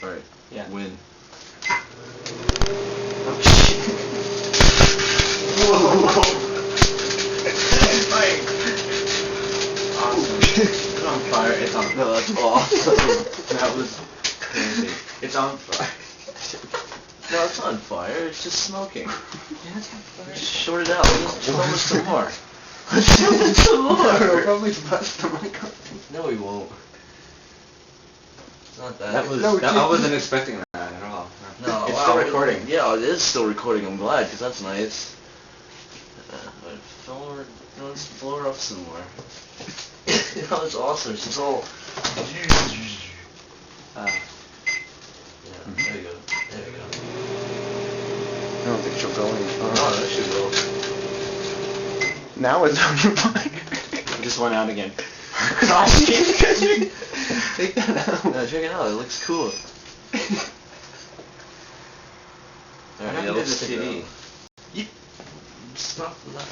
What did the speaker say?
Alright. Yeah. Win. Awesome. It's on fire. It's on. No, that's awesome. That was crazy. It's on fire. No, it's not on fire. It's just smoking. Yeah, it's on fire. Just short it out. Let's film us some more. Let's film it some We'll more. probably bust the mic. No, we won't. It's not that. I wasn't expecting that at all. No, It's wow, still recording. Yeah, it is still recording. I'm glad, because that's nice. Let's blow her up some more. You know, it's awesome. She's all... Yeah, there you go. There you go. I don't think she'll go any Oh, further. that should go. Now it's on your mic. It just went out again. Take that out. No, check it out. It looks cool. What Alright, happened yeah, to let's the take it CD? out. Stop that.